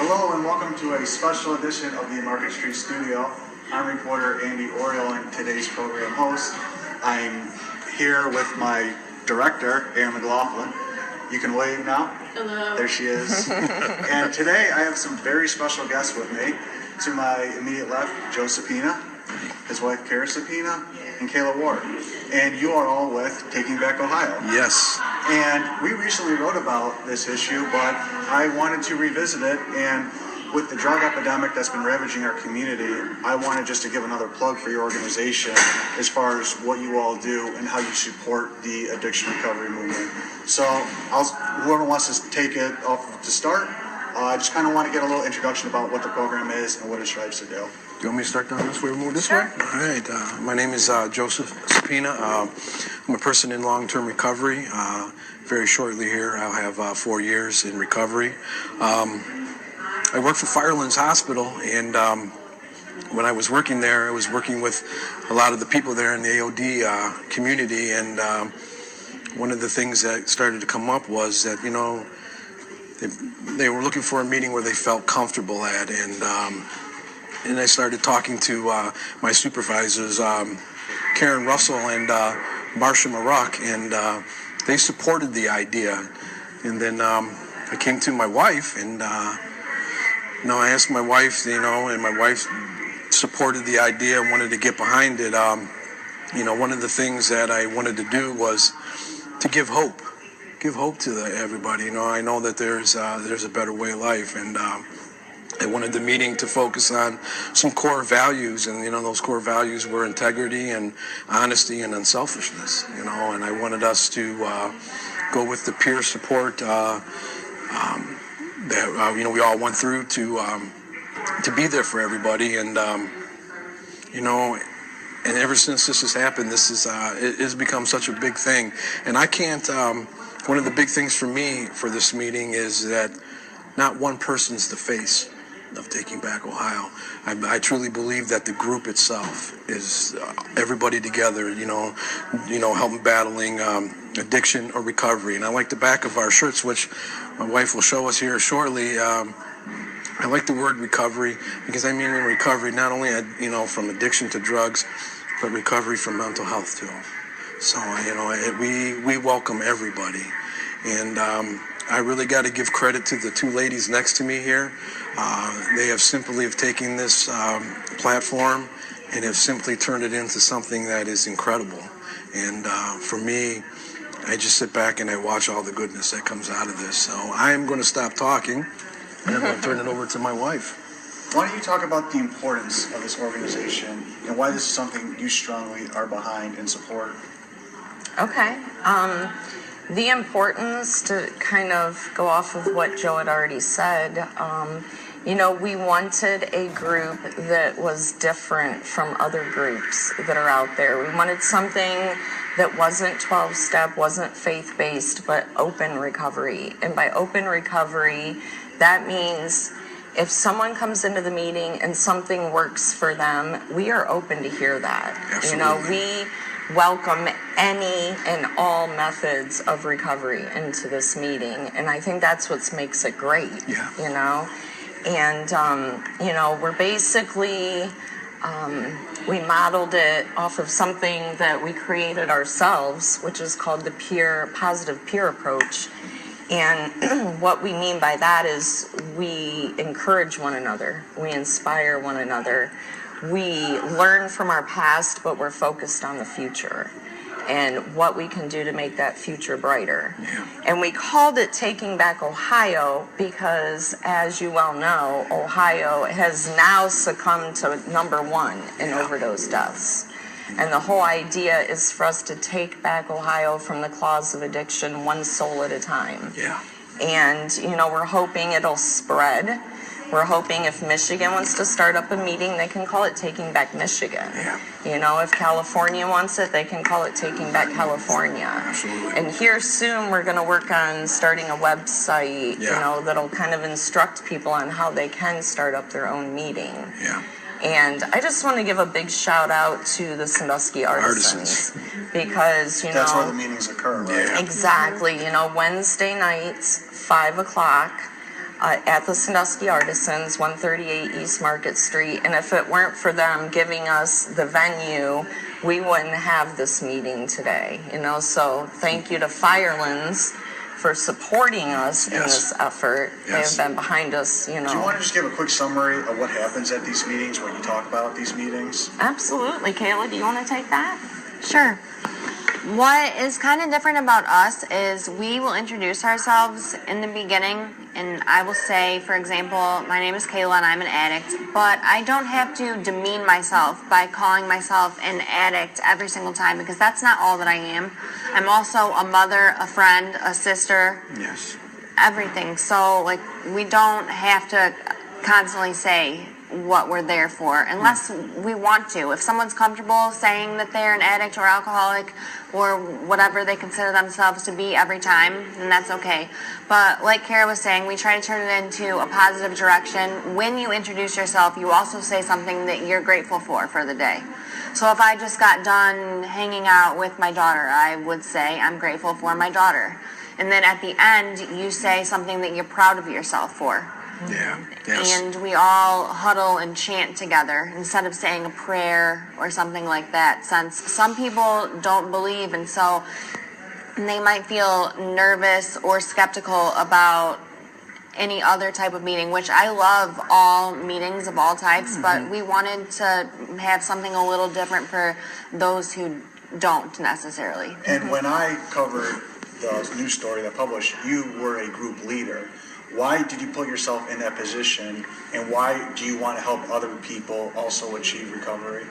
Hello and welcome to a special edition of the Market Street Studio. I'm reporter Andy Oriole and today's program host. I'm here with my director, Erin McLaughlin. You can wave now. Hello. There she is. And today I have some very special guests with me. To my immediate left, Joe Sapina, his wife Kara Sapina, and Kayla Ward. And you are all with Taking Back Ohio. Yes. And we recently wrote about this issue, but I wanted to revisit it. And with the drug epidemic that's been ravaging our community, I wanted just to give another plug for your organization as far as what you all do and how you support the addiction recovery movement. So whoever wants to take it off to start, I just kind of want to get a little introduction about what the program is and what it strives to do. Do you want me to start down this way or move this Sure. way? All right. My name is Joseph Sapina. I'm a person in long-term recovery. Very shortly here, I'll have 4 years in recovery. I work for Firelands Hospital, and when I was working there, I was working with a lot of the people there in the AOD community, and one of the things that started to come up was that, you know, they were looking for a meeting where they felt comfortable at, and I started talking to my supervisors, Karen Russell and Marcia Maruck, and they supported the idea. And then I came to my wife, and I asked my wife, and my wife supported the idea and wanted to get behind it. One of the things that I wanted to do was to give hope to everybody. I know that there's a better way of life, and I wanted the meeting to focus on some core values, and those core values were integrity and honesty and unselfishness. And I wanted us to go with the peer support that we all went through to be there for everybody, and and ever since this has happened, it has become such a big thing, and I can't. One of the big things for me for this meeting is that not one person's the face of Taking Back Ohio. I truly believe that the group itself is everybody together, helping battling addiction or recovery. And I like the back of our shirts, which my wife will show us here shortly. I like the word recovery because I mean in recovery not only from addiction to drugs, but recovery from mental health too. So, we welcome everybody. And I really got to give credit to the two ladies next to me here. They have simply taken this platform and have simply turned it into something that is incredible. And for me, I just sit back and I watch all the goodness that comes out of this. So I'm going to stop talking and I'm going to turn it over to my wife. Why don't you talk about the importance of this organization and why this is something you strongly are behind and support? Okay. The importance, to kind of go off of what Joe had already said, we wanted a group that was different from other groups that are out there. We wanted something that wasn't 12-step, wasn't faith-based, but open recovery. And by open recovery, that means if someone comes into the meeting and something works for them, we are open to hear that. Absolutely. We welcome any and all methods of recovery into this meeting, and I think that's what makes it great. Yeah. And we're basically we modeled it off of something that we created ourselves, which is called the positive peer approach. And what we mean by that is we encourage one another, we inspire one another. We learn from our past, but we're focused on the future and what we can do to make that future brighter. Yeah. And we called it Taking Back Ohio because, as you well know, Ohio has now succumbed to #1 in overdose deaths. And the whole idea is for us to take back Ohio from the claws of addiction, one soul at a time. Yeah. And, we're hoping it'll spread. We're hoping if Michigan wants to start up a meeting, they can call it Taking Back Michigan. Yeah. If California wants it, they can call it Taking Back California. Absolutely. And here soon, we're going to work on starting a website, that'll kind of instruct people on how they can start up their own meeting. Yeah. And I just want to give a big shout out to the Sandusky Artisans. Because, That's where the meetings occur, right? Yeah. Exactly. Wednesday nights, 5 o'clock. at the Sandusky Artisans, 138 East Market Street. And if it weren't for them giving us the venue, we wouldn't have this meeting today. So thank you to Firelands for supporting us in this effort. They have been behind us, Do you want to just give a quick summary of what happens at these meetings, what you talk about at these meetings? Absolutely. Kayla, do you want to take that? Sure. What is kind of different about us is we will introduce ourselves in the beginning, and I will say, for example, my name is Kayla and I'm an addict, but I don't have to demean myself by calling myself an addict every single time, because that's not all that I am. I'm also a mother, a friend, a sister, everything. So, we don't have to constantly say what we're there for unless we want to. If someone's comfortable saying that they're an addict or alcoholic or whatever they consider themselves to be every time, then that's okay. But like Kara was saying, we try to turn it into a positive direction. When you introduce yourself, you also say something that you're grateful for the day. So if I just got done hanging out with my daughter, I would say I'm grateful for my daughter. And then at the end, you say something that you're proud of yourself for. And we all huddle and chant together instead of saying a prayer or something like that, since some people don't believe, and so they might feel nervous or skeptical about any other type of meeting, which I love all meetings of all types, but we wanted to have something a little different for those who don't necessarily. And when I covered the news story that published, you were a group leader. Why did you put yourself in that position, and why do you want to help other people also achieve recovery?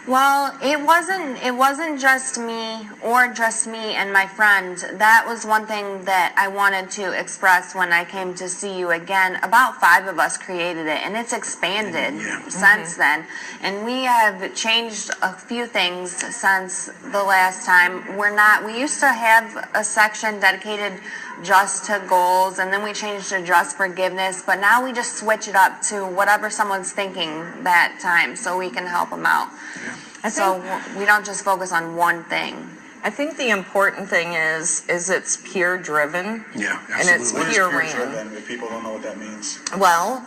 Well, it wasn't just me and my friend. That was one thing that I wanted to express when I came to see you again. About 5 of us created it, and it's expanded since then. And we have changed a few things since the last time. We used to have a section dedicated just to goals, and then we changed to just forgiveness, but now we just switch it up to whatever someone's thinking that time so we can help them out. So we don't just focus on one thing. I think the important thing is it's peer driven. Yeah, absolutely. And it's What is peer peer ran. driven, if people don't know what that means? Well,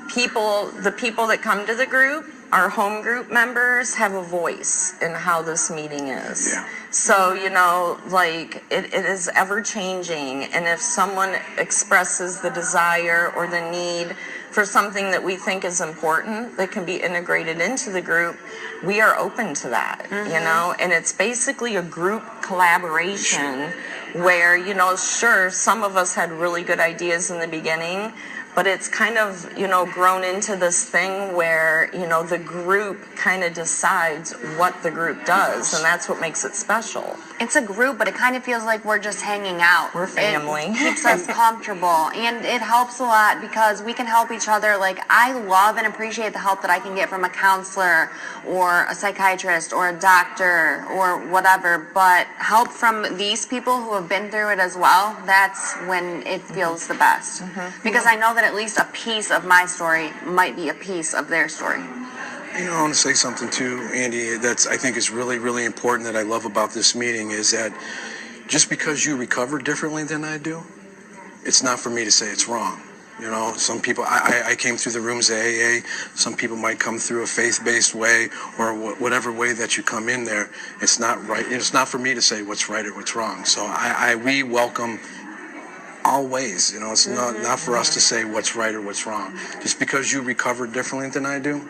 the people that come to the group, our home group members, have a voice in how this meeting is. Yeah. So, it is ever changing. And if someone expresses the desire or the need for something that we think is important that can be integrated into the group, we are open to that, and it's basically a group collaboration where, sure, some of us had really good ideas in the beginning, but it's kind of, grown into this thing where, the group kind of decides what the group does, and that's what makes it special. It's a group, but it kind of feels like we're just hanging out. We're family. It keeps us comfortable, and it helps a lot because we can help each other. I love and appreciate the help that I can get from a counselor or a psychiatrist or a doctor or whatever, but help from these people who have been through it as well, that's when it feels the best. Because I know that at least a piece of my story might be a piece of their story. I want to say something too, Andy, that's I think is really, really important that I love about this meeting is that just because you recover differently than I do, it's not for me to say it's wrong. Some people, I came through the rooms of AA, some people might come through a faith-based way or whatever way that you come in there. It's not right. It's not for me to say what's right or what's wrong. So we welcome all ways. It's not for us to say what's right or what's wrong. Just because you recover differently than I do,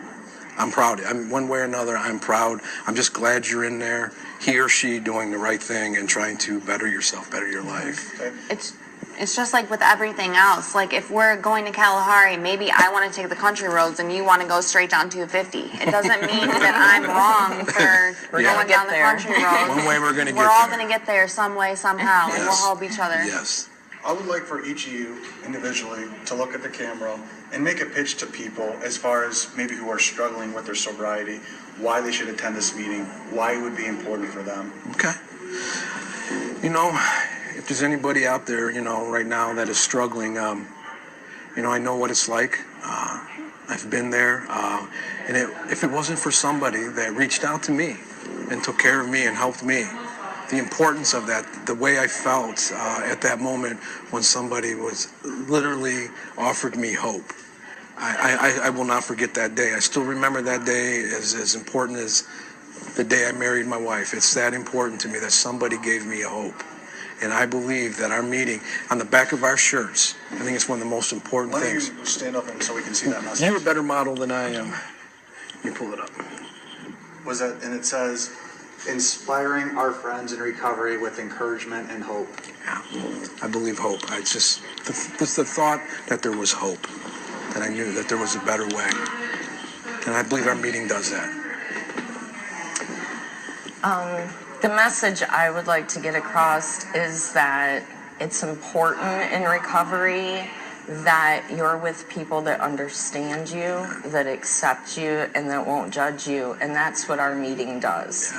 I'm proud. One way or another, I'm proud. I'm just glad you're in there, he or she doing the right thing and trying to better yourself, better your life. It's just like with everything else. If we're going to Kalahari, maybe I want to take the country roads and you want to go straight down 250. It doesn't mean that I'm wrong for going down the country roads. One way we're going to get there. We're all going to get there some way, somehow, and we'll help each other. Yes. I would like for each of you individually to look at the camera and make a pitch to people as far as maybe who are struggling with their sobriety, why they should attend this meeting, why it would be important for them. Okay. If there's anybody out there, right now that is struggling, I know what it's like. I've been there. And if it wasn't for somebody that reached out to me and took care of me and helped me, the importance of that, the way I felt at that moment when somebody was literally offered me hope. I will not forget that day. I still remember that day as important as the day I married my wife. It's that important to me that somebody gave me a hope. And I believe that our meeting, on the back of our shirts, I think it's one of the most important Why don't things. you stand up and so we can see that message? You're a better model than I am. You pull it up. Was that, and it says, inspiring our friends in recovery with encouragement and hope. Yeah, I believe hope. I just, it's the thought that there was hope, that I knew that there was a better way. And I believe our meeting does that. The message I would like to get across is that it's important in recovery that you're with people that understand you, that accept you, and that won't judge you. And that's what our meeting does.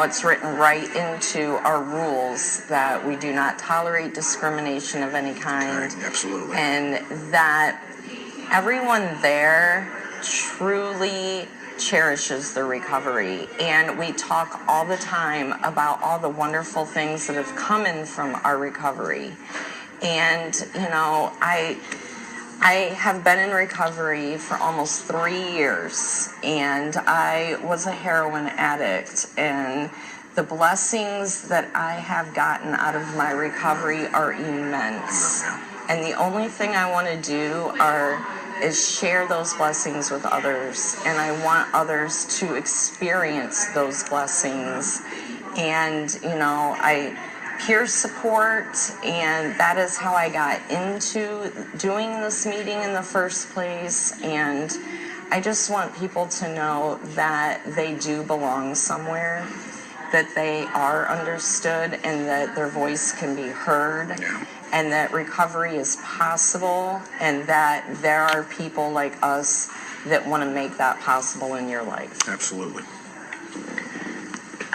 It's written right into our rules that we do not tolerate discrimination of any kind. Absolutely. And that everyone there truly cherishes their recovery. And we talk all the time about all the wonderful things that have come in from our recovery. And, I have been in recovery for almost 3 years, and I was a heroin addict, and the blessings that I have gotten out of my recovery are immense. And the only thing I want to do is share those blessings with others, and I want others to experience those blessings. And, peer support, and that is how I got into doing this meeting in the first place. And I just want people to know that they do belong somewhere, that they are understood, and that their voice can be heard, and that recovery is possible, and that there are people like us that want to make that possible in your life. Absolutely.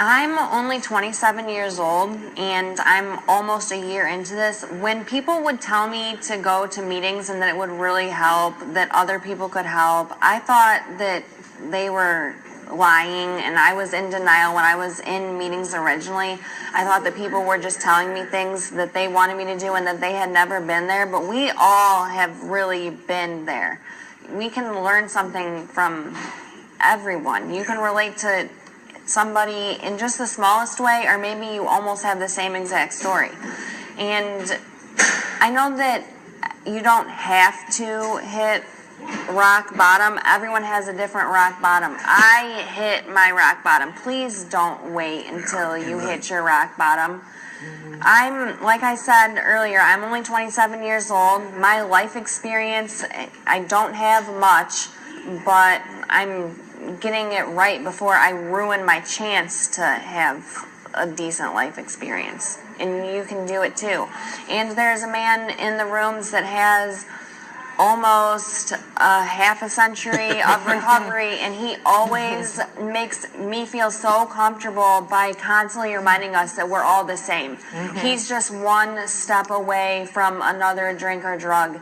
I'm only 27 years old, and I'm almost a year into this. When people would tell me to go to meetings and that it would really help, that other people could help, I thought that they were lying, and I was in denial when I was in meetings originally. I thought that people were just telling me things that they wanted me to do and that they had never been there, but we all have really been there. We can learn something from everyone. You can relate to somebody in just the smallest way, or maybe you almost have the same exact story. And I know that you don't have to hit rock bottom. Everyone has a different rock bottom. I hit my rock bottom. Please don't wait until you hit your rock bottom. Like I said earlier, I'm only 27 years old. My life experience, I don't have much, but I'm getting it right before I ruin my chance to have a decent life experience. And you can do it too. And there's a man in the rooms that has almost a half a century of recovery, and he always makes me feel so comfortable by constantly reminding us that we're all the same. He's just one step away from another drink or drug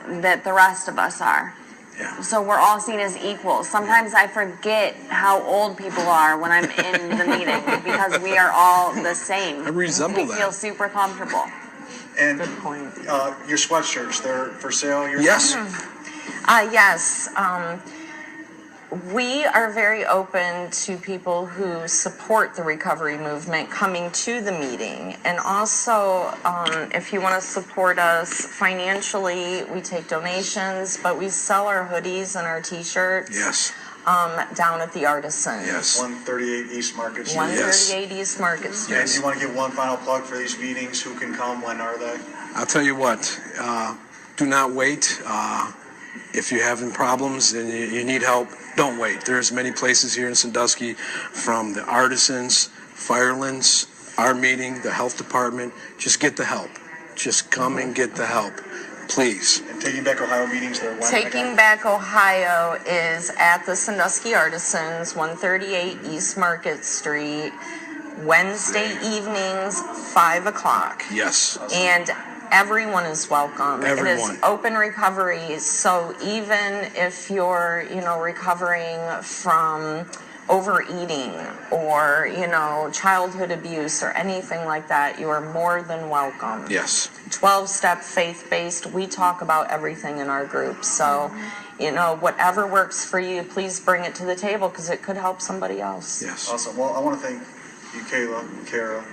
that the rest of us are. Yeah. So we're all seen as equals. Sometimes I forget how old people are when I'm in the meeting because we are all the same. I resemble we that. feel super comfortable. And Good point. your sweatshirts, they're for sale? Yes. Yes. We are very open to people who support the recovery movement coming to the meeting. And also, if you want to support us financially, we take donations, but we sell our hoodies and our t-shirts. Yes. Down at the Artisans. Yes. 138 East Market Street. 138 East Market Street. And you want to give one final plug for these meetings? Who can come? When are they? I'll tell you what, do not wait. If you're having problems and you need help, don't wait. There's many places here in Sandusky, from the Artisans, Firelands, our meeting, the health department. Just get the help. Just come and get the help, please. And Taking Back Ohio meetings, they're when? Taking Back Ohio is at the Sandusky Artisans, 138 East Market Street, Wednesday evenings, 5 o'clock. Yes. And everyone is welcome. It Everyone. is open recovery, so even if you're, recovering from overeating or, childhood abuse or anything like that, you are more than welcome. Yes. 12-step faith-based, we talk about everything in our group. So, whatever works for you, please bring it to the table because it could help somebody else. Yes. Awesome. Well, I want to thank you, Kayla, Kara,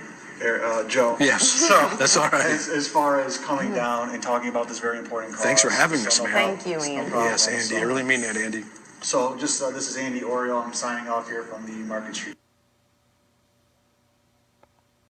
Joe. Yes. So, That's all right. as far as coming down and talking about this very important cause. Thanks for having us, man. Thank you, No Andy. problem. Yes, Andy. I really mean that, Andy. So, this is Andy Oriole. I'm signing off here from the Market Street.